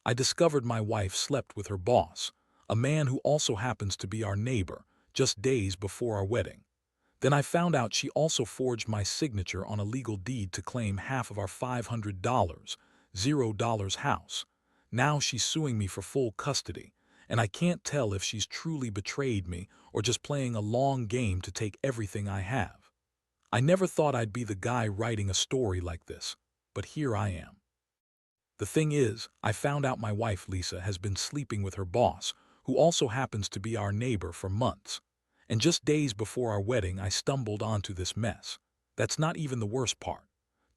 I discovered my wife slept with her boss, a man who also happens to be our neighbor, just days before our wedding. Then I found out she also forged my signature on a legal deed to claim half of our $500, $0 house. Now she's suing me for full custody, and I can't tell if she's truly betrayed me or just playing a long game to take everything I have. I never thought I'd be the guy writing a story like this, but here I am. The thing is, I found out my wife Lisa has been sleeping with her boss, who also happens to be our neighbor, for months. And just days before our wedding, I stumbled onto this mess. That's not even the worst part.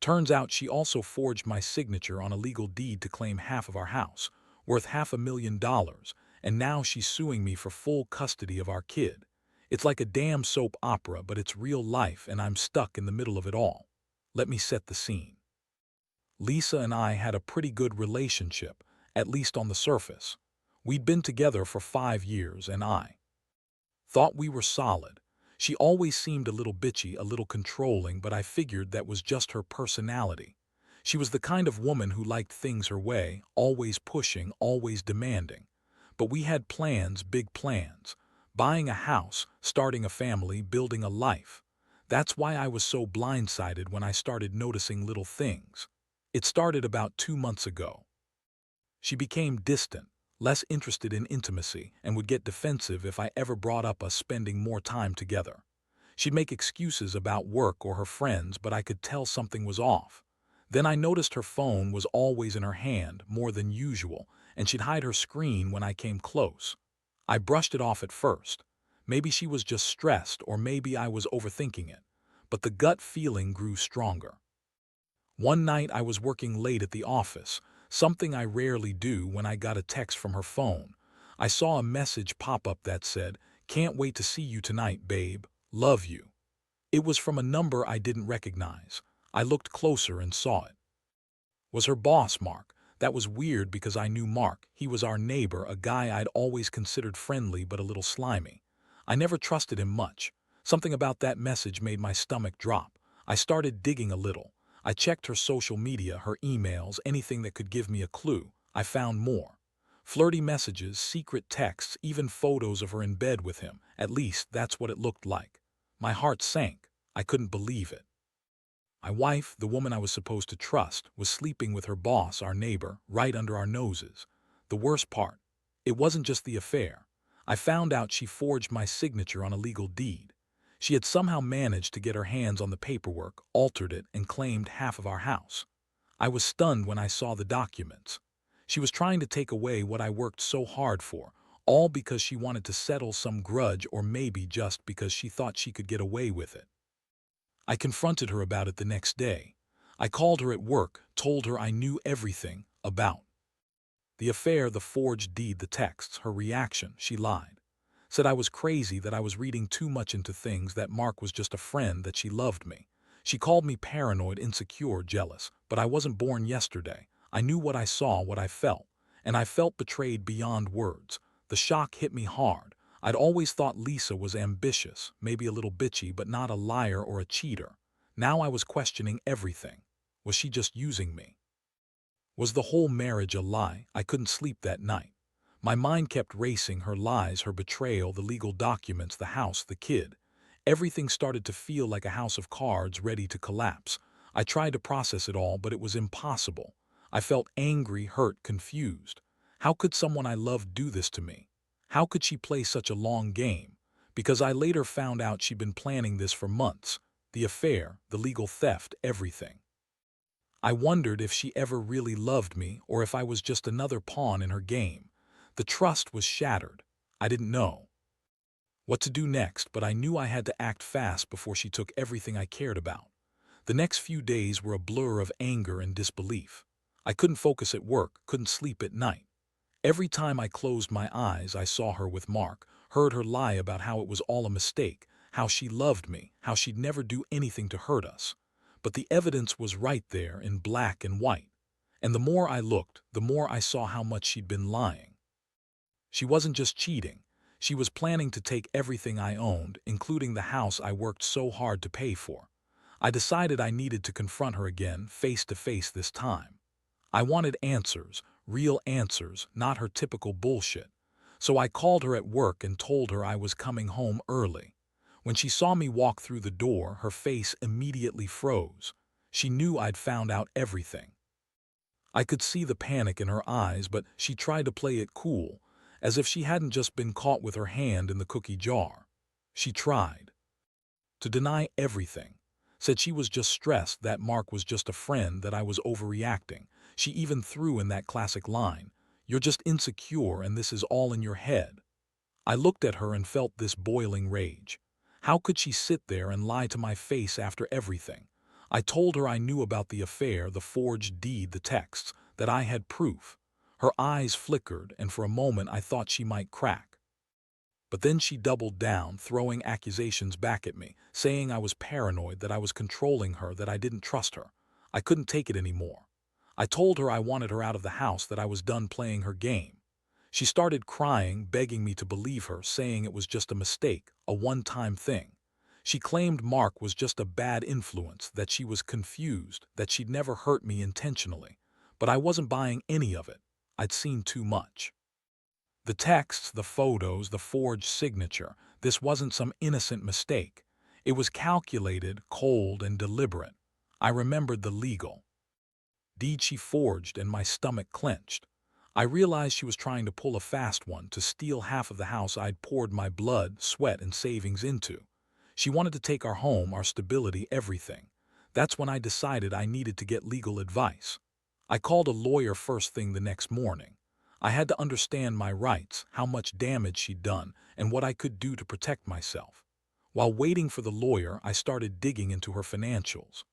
Turns out she also forged my signature on a legal deed to claim half of our house, worth $500,000, and now she's suing me for full custody of our kid. It's like a damn soap opera, but it's real life, and I'm stuck in the middle of it all. Let me set the scene. Lisa and I had a pretty good relationship, at least on the surface. We'd been together for 5 years, and I thought we were solid. She always seemed a little bitchy, a little controlling, but I figured that was just her personality. She was the kind of woman who liked things her way, always pushing, always demanding. But we had plans, big plans. Buying a house, starting a family, building a life. That's why I was so blindsided when I started noticing little things. It started about 2 months ago. She became distant, less interested in intimacy, and would get defensive if I ever brought up us spending more time together. She'd make excuses about work or her friends, but I could tell something was off. Then I noticed her phone was always in her hand, more than usual, and she'd hide her screen when I came close. I brushed it off at first. Maybe she was just stressed, or maybe I was overthinking it. But the gut feeling grew stronger. One night I was working late at the office, something I rarely do, when I got a text from her phone. I saw a message pop up that said, "Can't wait to see you tonight, babe. Love you." It was from a number I didn't recognize. I looked closer and saw it was her boss, Mark. That was weird because I knew Mark. He was our neighbor, a guy I'd always considered friendly but a little slimy. I never trusted him much. Something about that message made my stomach drop. I started digging a little. I checked her social media, her emails, anything that could give me a clue. I found more. Flirty messages, secret texts, even photos of her in bed with him. At least that's what it looked like. My heart sank. I couldn't believe it. My wife, the woman I was supposed to trust, was sleeping with her boss, our neighbor, right under our noses. The worst part, it wasn't just the affair. I found out she forged my signature on a legal deed. She had somehow managed to get her hands on the paperwork, altered it, and claimed half of our house. I was stunned when I saw the documents. She was trying to take away what I worked so hard for, all because she wanted to settle some grudge, or maybe just because she thought she could get away with it. I confronted her about it the next day. I called her at work, told her I knew everything about the affair, the forged deed, the texts. Her reaction: she lied. Said I was crazy, that I was reading too much into things, that Mark was just a friend, that she loved me. She called me paranoid, insecure, jealous, but I wasn't born yesterday. I knew what I saw, what I felt, and I felt betrayed beyond words. The shock hit me hard. I'd always thought Lisa was ambitious, maybe a little bitchy, but not a liar or a cheater. Now I was questioning everything. Was she just using me? Was the whole marriage a lie? I couldn't sleep that night. My mind kept racing: her lies, her betrayal, the legal documents, the house, the kid. Everything started to feel like a house of cards ready to collapse. I tried to process it all, but it was impossible. I felt angry, hurt, confused. How could someone I loved do this to me? How could she play such a long game? Because I later found out she'd been planning this for months. The affair, the legal theft, everything. I wondered if she ever really loved me, or if I was just another pawn in her game. The trust was shattered. I didn't know what to do next, but I knew I had to act fast before she took everything I cared about. The next few days were a blur of anger and disbelief. I couldn't focus at work, couldn't sleep at night. Every time I closed my eyes, I saw her with Mark, heard her lie about how it was all a mistake, how she loved me, how she'd never do anything to hurt us. But the evidence was right there in black and white. And the more I looked, the more I saw how much she'd been lying. She wasn't just cheating. She was planning to take everything I owned, including the house I worked so hard to pay for. I decided I needed to confront her again, face to face this time. I wanted answers, real answers, not her typical bullshit. So I called her at work and told her I was coming home early. When she saw me walk through the door, her face immediately froze. She knew I'd found out everything. I could see the panic in her eyes, but she tried to play it cool, as if she hadn't just been caught with her hand in the cookie jar. She tried to deny everything, said she was just stressed, that Mark was just a friend, that I was overreacting. She even threw in that classic line, "You're just insecure and this is all in your head." I looked at her and felt this boiling rage. How could she sit there and lie to my face after everything? I told her I knew about the affair, the forged deed, the texts, that I had proof. Her eyes flickered, and for a moment I thought she might crack. But then she doubled down, throwing accusations back at me, saying I was paranoid, that I was controlling her, that I didn't trust her. I couldn't take it anymore. I told her I wanted her out of the house, that I was done playing her game. She started crying, begging me to believe her, saying it was just a mistake, a one-time thing. She claimed Mark was just a bad influence, that she was confused, that she'd never hurt me intentionally. But I wasn't buying any of it. I'd seen too much. The texts, the photos, the forged signature, this wasn't some innocent mistake. It was calculated, cold, and deliberate. I remembered the legal deed she forged, and my stomach clenched. I realized she was trying to pull a fast one, to steal half of the house I'd poured my blood, sweat, and savings into. She wanted to take our home, our stability, everything. That's when I decided I needed to get legal advice. I called a lawyer first thing the next morning. I had to understand my rights, how much damage she'd done, and what I could do to protect myself. While waiting for the lawyer, I started digging into her financials.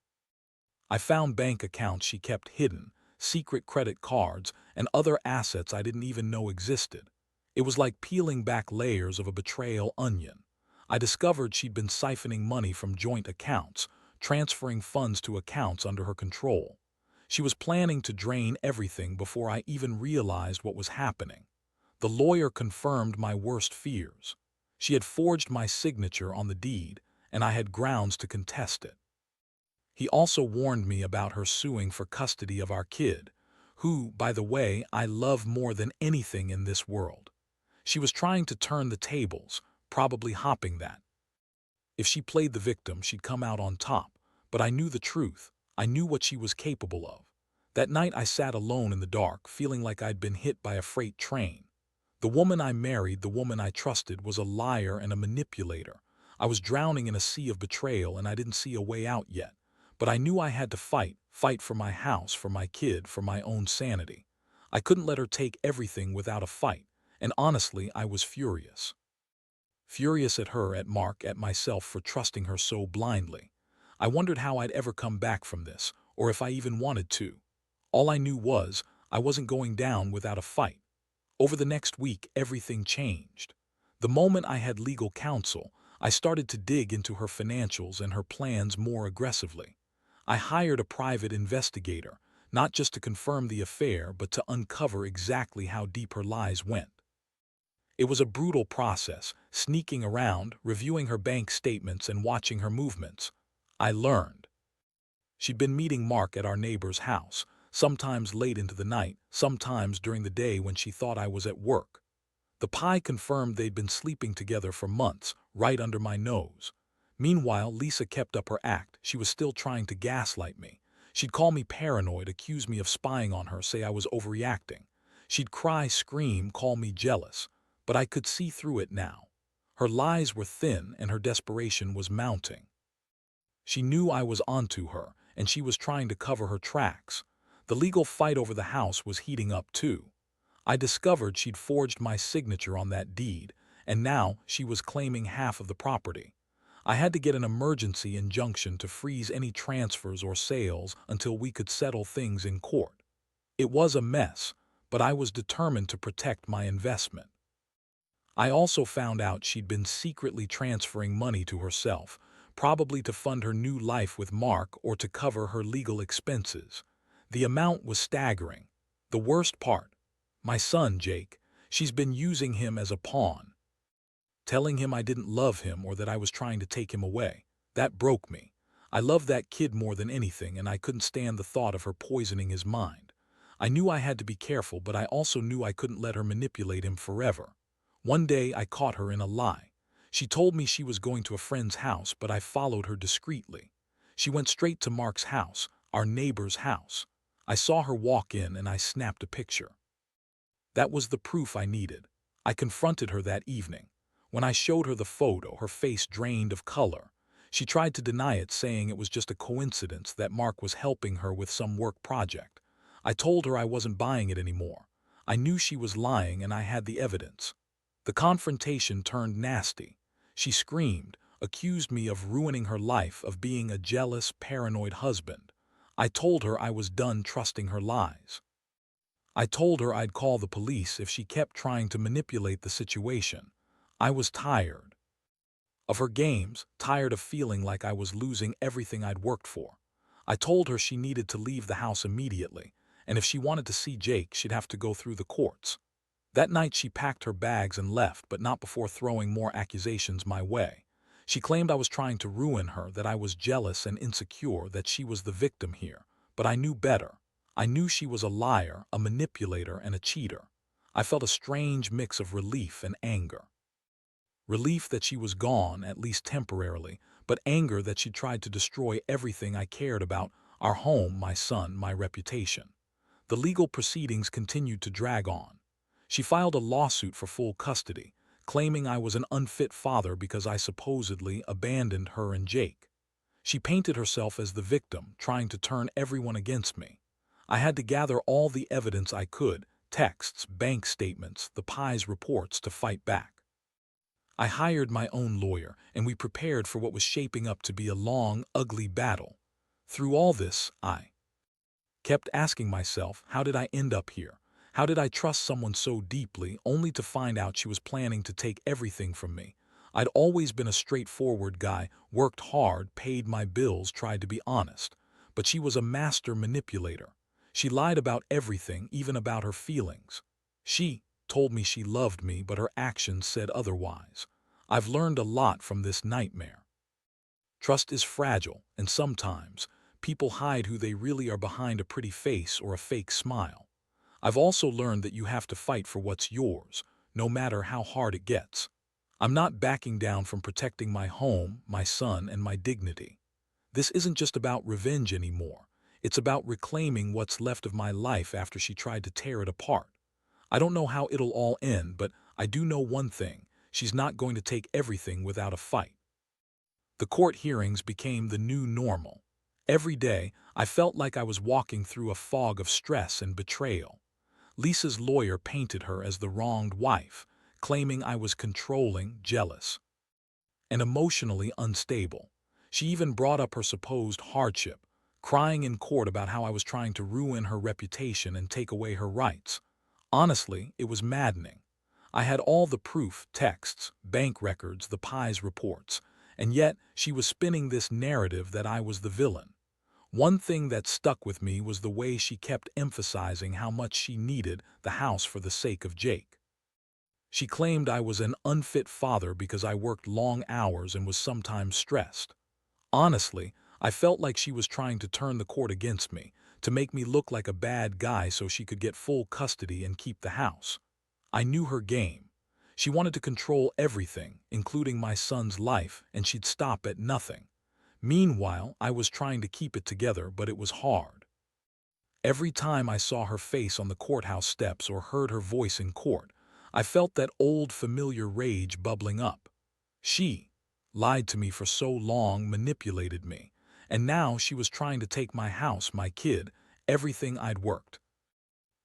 I found bank accounts she kept hidden, secret credit cards, and other assets I didn't even know existed. It was like peeling back layers of a betrayal onion. I discovered she'd been siphoning money from joint accounts, transferring funds to accounts under her control. She was planning to drain everything before I even realized what was happening. The lawyer confirmed my worst fears. She had forged my signature on the deed, and I had grounds to contest it. He also warned me about her suing for custody of our kid, who, by the way, I love more than anything in this world. She was trying to turn the tables, probably hoping that if she played the victim, she'd come out on top. But I knew the truth. I knew what she was capable of. That night I sat alone in the dark, feeling like I'd been hit by a freight train. The woman I married, the woman I trusted, was a liar and a manipulator. I was drowning in a sea of betrayal, and I didn't see a way out yet. But I knew I had to fight for my house, for my kid, for my own sanity. I couldn't let her take everything without a fight, and honestly, I was furious. Furious at her, at Mark, at myself for trusting her so blindly. I wondered how I'd ever come back from this, or if I even wanted to. All I knew was I wasn't going down without a fight. Over the next week, everything changed. The moment I had legal counsel, I started to dig into her financials and her plans more aggressively. I hired a private investigator, not just to confirm the affair, but to uncover exactly how deep her lies went. It was a brutal process, sneaking around, reviewing her bank statements and watching her movements. I learned she'd been meeting Mark at our neighbor's house, sometimes late into the night, sometimes during the day when she thought I was at work. The pie confirmed they'd been sleeping together for months, right under my nose. Meanwhile, Lisa kept up her act. She was still trying to gaslight me. She'd call me paranoid, accuse me of spying on her, say I was overreacting. She'd cry, scream, call me jealous. But I could see through it now. Her lies were thin and her desperation was mounting. She knew I was onto her, and she was trying to cover her tracks. The legal fight over the house was heating up too. I discovered she'd forged my signature on that deed, and now she was claiming half of the property. I had to get an emergency injunction to freeze any transfers or sales until we could settle things in court. It was a mess, but I was determined to protect my investment. I also found out she'd been secretly transferring money to herself, probably to fund her new life with Mark or to cover her legal expenses. The amount was staggering. The worst part, my son, Jake, she's been using him as a pawn, telling him I didn't love him or that I was trying to take him away. That broke me. I loved that kid more than anything, and I couldn't stand the thought of her poisoning his mind. I knew I had to be careful, but I also knew I couldn't let her manipulate him forever. One day I caught her in a lie. She told me she was going to a friend's house, but I followed her discreetly. She went straight to Mark's house, our neighbor's house. I saw her walk in and I snapped a picture. That was the proof I needed. I confronted her that evening. When I showed her the photo, her face drained of color. She tried to deny it, saying it was just a coincidence that Mark was helping her with some work project. I told her I wasn't buying it anymore. I knew she was lying and I had the evidence. The confrontation turned nasty. She screamed, accused me of ruining her life, of being a jealous, paranoid husband. I told her I was done trusting her lies. I told her I'd call the police if she kept trying to manipulate the situation. I was tired of her games, tired of feeling like I was losing everything I'd worked for. I told her she needed to leave the house immediately, and if she wanted to see Jake, she'd have to go through the courts. That night she packed her bags and left, but not before throwing more accusations my way. She claimed I was trying to ruin her, that I was jealous and insecure, that she was the victim here. But I knew better. I knew she was a liar, a manipulator, and a cheater. I felt a strange mix of relief and anger. Relief that she was gone, at least temporarily, but anger that she tried to destroy everything I cared about: our home, my son, my reputation. The legal proceedings continued to drag on. She filed a lawsuit for full custody, claiming I was an unfit father because I supposedly abandoned her and Jake. She painted herself as the victim, trying to turn everyone against me. I had to gather all the evidence I could: texts, bank statements, the Pi's reports, to fight back. I hired my own lawyer, and we prepared for what was shaping up to be a long, ugly battle. Through all this, I kept asking myself, how did I end up here? How did I trust someone so deeply, only to find out she was planning to take everything from me? I'd always been a straightforward guy, worked hard, paid my bills, tried to be honest. But she was a master manipulator. She lied about everything, even about her feelings. She told me she loved me, but her actions said otherwise. I've learned a lot from this nightmare. Trust is fragile, and sometimes people hide who they really are behind a pretty face or a fake smile. I've also learned that you have to fight for what's yours, no matter how hard it gets. I'm not backing down from protecting my home, my son, and my dignity. This isn't just about revenge anymore. It's about reclaiming what's left of my life after she tried to tear it apart. I don't know how it'll all end, but I do know one thing: she's not going to take everything without a fight. The court hearings became the new normal. Every day, I felt like I was walking through a fog of stress and betrayal. Lisa's lawyer painted her as the wronged wife, claiming I was controlling, jealous, and emotionally unstable. She even brought up her supposed hardship, crying in court about how I was trying to ruin her reputation and take away her rights. Honestly, it was maddening. I had all the proof: texts, bank records, the Pi's reports, and yet she was spinning this narrative that I was the villain. One thing that stuck with me was the way she kept emphasizing how much she needed the house for the sake of Jake. She claimed I was an unfit father because I worked long hours and was sometimes stressed. Honestly, I felt like she was trying to turn the court against me, to make me look like a bad guy so she could get full custody and keep the house. I knew her game. She wanted to control everything, including my son's life, and she'd stop at nothing. Meanwhile, I was trying to keep it together, but it was hard. Every time I saw her face on the courthouse steps or heard her voice in court, I felt that old familiar rage bubbling up. She lied to me for so long, manipulated me, and now she was trying to take my house, my kid, everything I'd worked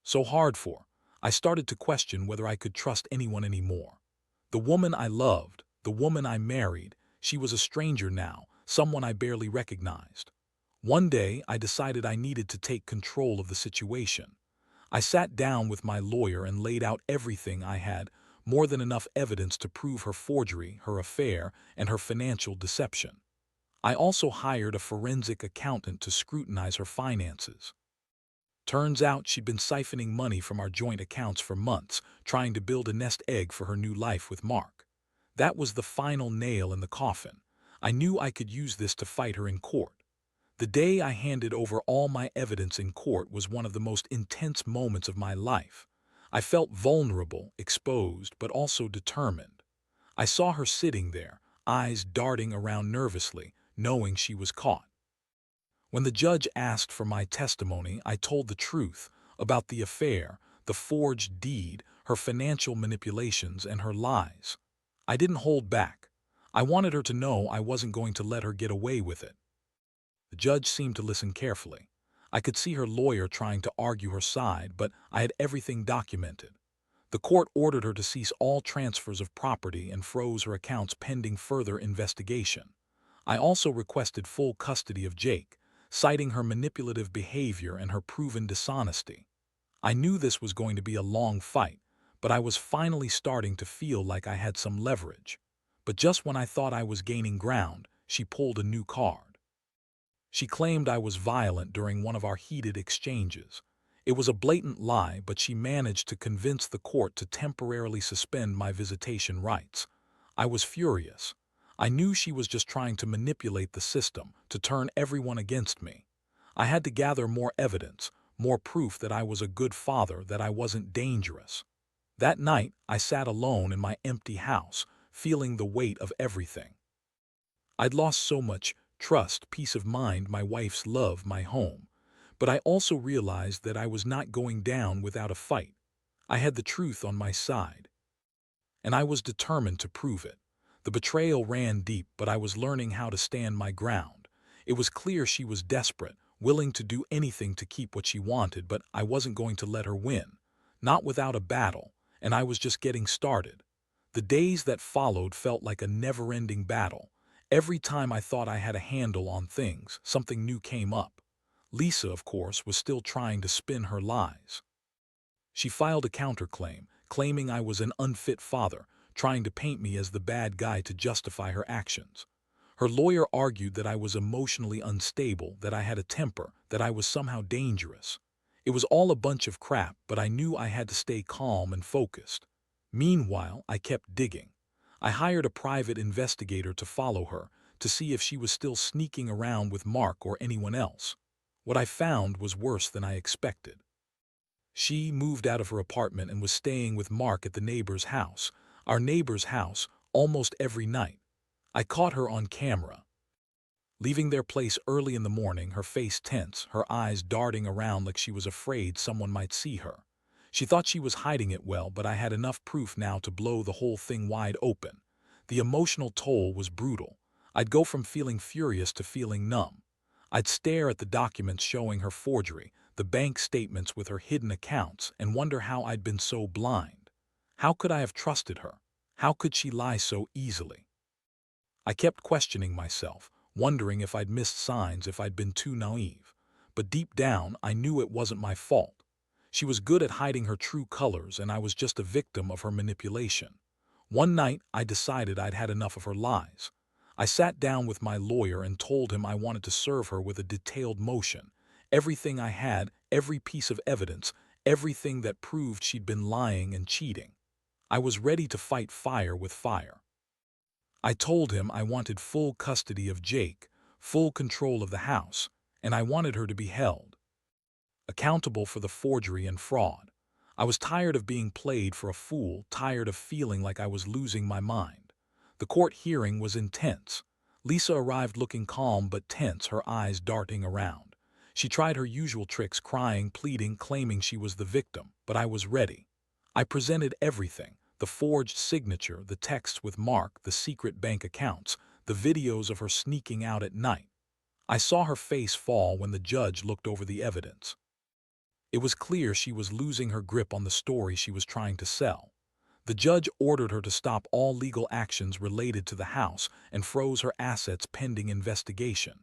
so hard for. I started to question whether I could trust anyone anymore. The woman I loved, the woman I married, she was a stranger now, someone I barely recognized. One day, I decided I needed to take control of the situation. I sat down with my lawyer and laid out everything I had: more than enough evidence to prove her forgery, her affair, and her financial deception. I also hired a forensic accountant to scrutinize her finances. Turns out she'd been siphoning money from our joint accounts for months, trying to build a nest egg for her new life with Mark. That was the final nail in the coffin. I knew I could use this to fight her in court. The day I handed over all my evidence in court was one of the most intense moments of my life. I felt vulnerable, exposed, but also determined. I saw her sitting there, eyes darting around nervously, knowing she was caught. When the judge asked for my testimony, I told the truth about the affair, the forged deed, her financial manipulations, and her lies. I didn't hold back. I wanted her to know I wasn't going to let her get away with it. The judge seemed to listen carefully. I could see her lawyer trying to argue her side, but I had everything documented. The court ordered her to cease all transfers of property and froze her accounts pending further investigation. I also requested full custody of Jake, citing her manipulative behavior and her proven dishonesty. I knew this was going to be a long fight, but I was finally starting to feel like I had some leverage. But just when I thought I was gaining ground, she pulled a new card. She claimed I was violent during one of our heated exchanges. It was a blatant lie, but she managed to convince the court to temporarily suspend my visitation rights. I was furious. I knew she was just trying to manipulate the system, to turn everyone against me. I had to gather more evidence, more proof that I was a good father, that I wasn't dangerous. That night, I sat alone in my empty house, feeling the weight of everything. I'd lost so much: trust, peace of mind, my wife's love, my home. But I also realized that I was not going down without a fight. I had the truth on my side, and I was determined to prove it. The betrayal ran deep, but I was learning how to stand my ground. It was clear she was desperate, willing to do anything to keep what she wanted, but I wasn't going to let her win. Not without a battle, and I was just getting started. The days that followed felt like a never-ending battle. Every time I thought I had a handle on things, something new came up. Lisa, of course, was still trying to spin her lies. She filed a counterclaim, claiming I was an unfit father, trying to paint me as the bad guy to justify her actions. Her lawyer argued that I was emotionally unstable, that I had a temper, that I was somehow dangerous. It was all a bunch of crap, but I knew I had to stay calm and focused. Meanwhile, I kept digging. I hired a private investigator to follow her, to see if she was still sneaking around with Mark or anyone else. What I found was worse than I expected. She moved out of her apartment and was staying with Mark at the neighbor's house, our neighbor's house, almost every night. I caught her on camera, leaving their place early in the morning, her face tense, her eyes darting around like she was afraid someone might see her. She thought she was hiding it well, but I had enough proof now to blow the whole thing wide open. The emotional toll was brutal. I'd go from feeling furious to feeling numb. I'd stare at the documents showing her forgery, the bank statements with her hidden accounts, and wonder how I'd been so blind. How could I have trusted her? How could she lie so easily? I kept questioning myself, wondering if I'd missed signs, if I'd been too naive. But deep down, I knew it wasn't my fault. She was good at hiding her true colors, and I was just a victim of her manipulation. One night, I decided I'd had enough of her lies. I sat down with my lawyer and told him I wanted to serve her with a detailed motion. Everything I had, every piece of evidence, everything that proved she'd been lying and cheating. I was ready to fight fire with fire. I told him I wanted full custody of Jake, full control of the house, and I wanted her to be held accountable for the forgery and fraud. I was tired of being played for a fool, tired of feeling like I was losing my mind. The court hearing was intense. Lisa arrived looking calm but tense, her eyes darting around. She tried her usual tricks, crying, pleading, claiming she was the victim, but I was ready. I presented everything: the forged signature, the texts with Mark, the secret bank accounts, the videos of her sneaking out at night. I saw her face fall when the judge looked over the evidence. It was clear she was losing her grip on the story she was trying to sell. The judge ordered her to stop all legal actions related to the house and froze her assets pending investigation.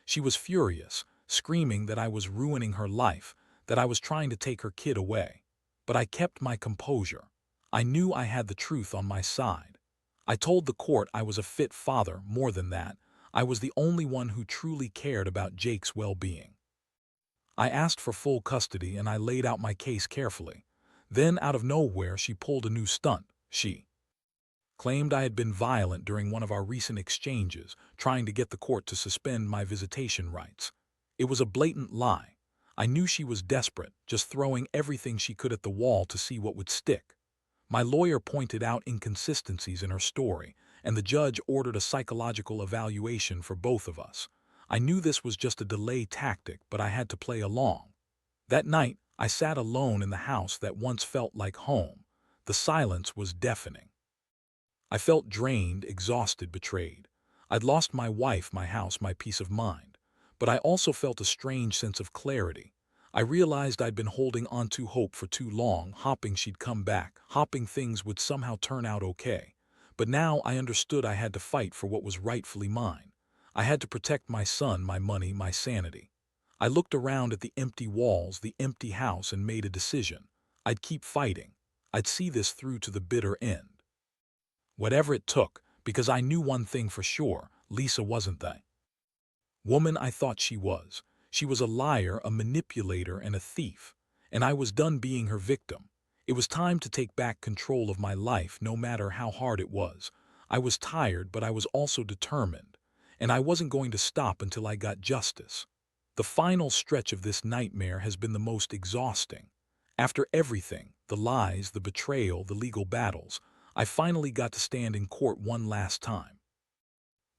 She was furious, screaming that I was ruining her life, that I was trying to take her kid away. But I kept my composure. I knew I had the truth on my side. I told the court I was a fit father. More than that, I was the only one who truly cared about Jake's well-being. I asked for full custody and I laid out my case carefully. Then, out of nowhere, she pulled a new stunt. She claimed I had been violent during one of our recent exchanges, trying to get the court to suspend my visitation rights. It was a blatant lie. I knew she was desperate, just throwing everything she could at the wall to see what would stick. My lawyer pointed out inconsistencies in her story, and the judge ordered a psychological evaluation for both of us. I knew this was just a delay tactic, but I had to play along. That night, I sat alone in the house that once felt like home. The silence was deafening. I felt drained, exhausted, betrayed. I'd lost my wife, my house, my peace of mind. But I also felt a strange sense of clarity. I realized I'd been holding on to hope for too long, hoping she'd come back, hoping things would somehow turn out okay. But now I understood I had to fight for what was rightfully mine. I had to protect my son, my money, my sanity. I looked around at the empty walls, the empty house, and made a decision. I'd keep fighting. I'd see this through to the bitter end. Whatever it took, because I knew one thing for sure: Lisa wasn't the woman I thought she was. She was a liar, a manipulator, and a thief. And I was done being her victim. It was time to take back control of my life, no matter how hard it was. I was tired, but I was also determined. And I wasn't going to stop until I got justice. The final stretch of this nightmare has been the most exhausting. After everything, the lies, the betrayal, the legal battles, I finally got to stand in court one last time.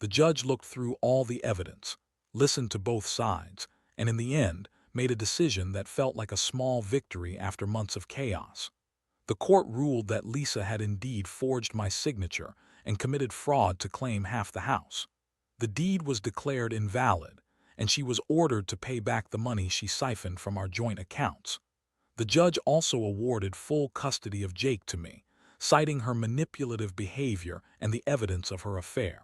The judge looked through all the evidence, listened to both sides, and in the end, made a decision that felt like a small victory after months of chaos. The court ruled that Lisa had indeed forged my signature and committed fraud to claim half the house. The deed was declared invalid, and she was ordered to pay back the money she siphoned from our joint accounts. The judge also awarded full custody of Jake to me, citing her manipulative behavior and the evidence of her affair.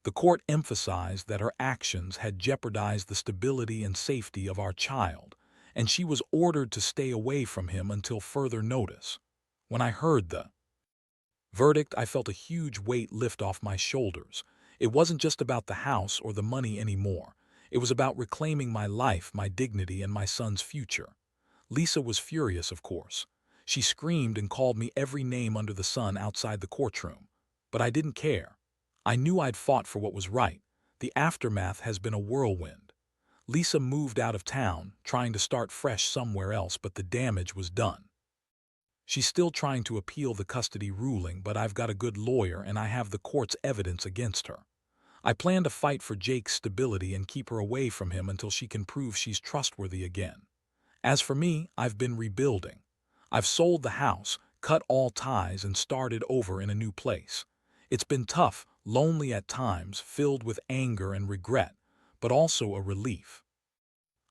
The court emphasized that her actions had jeopardized the stability and safety of our child, and she was ordered to stay away from him until further notice. When I heard the verdict, I felt a huge weight lift off my shoulders. It wasn't just about the house or the money anymore. It was about reclaiming my life, my dignity, and my son's future. Lisa was furious, of course. She screamed and called me every name under the sun outside the courtroom. But I didn't care. I knew I'd fought for what was right. The aftermath has been a whirlwind. Lisa moved out of town, trying to start fresh somewhere else, but the damage was done. She's still trying to appeal the custody ruling, but I've got a good lawyer and I have the court's evidence against her. I plan to fight for Jake's stability and keep her away from him until she can prove she's trustworthy again. As for me, I've been rebuilding. I've sold the house, cut all ties, and started over in a new place. It's been tough, lonely at times, filled with anger and regret, but also a relief.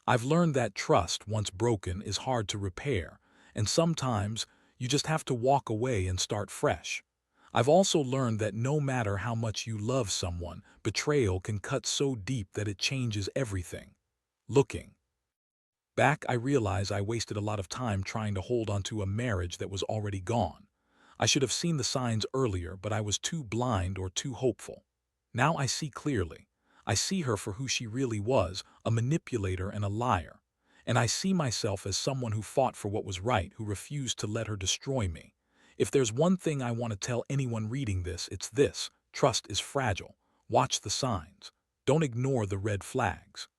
I've learned that trust, once broken, is hard to repair, and sometimes you just have to walk away and start fresh. I've also learned that no matter how much you love someone, betrayal can cut so deep that it changes everything. Looking back, I realize I wasted a lot of time trying to hold on to a marriage that was already gone. I should have seen the signs earlier, but I was too blind or too hopeful. Now I see clearly. I see her for who she really was, a manipulator and a liar. And I see myself as someone who fought for what was right, who refused to let her destroy me. If there's one thing I want to tell anyone reading this, it's this: trust is fragile. Watch the signs. Don't ignore the red flags.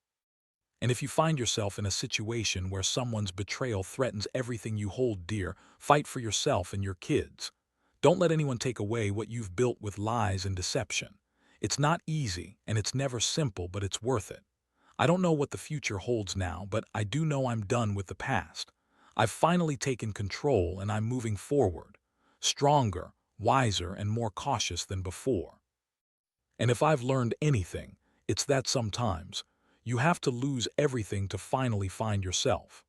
And if you find yourself in a situation where someone's betrayal threatens everything you hold dear, fight for yourself and your kids. Don't let anyone take away what you've built with lies and deception. It's not easy, and it's never simple, but it's worth it. I don't know what the future holds now, but I do know I'm done with the past. I've finally taken control, and I'm moving forward, stronger, wiser, and more cautious than before. And if I've learned anything, it's that sometimes you have to lose everything to finally find yourself.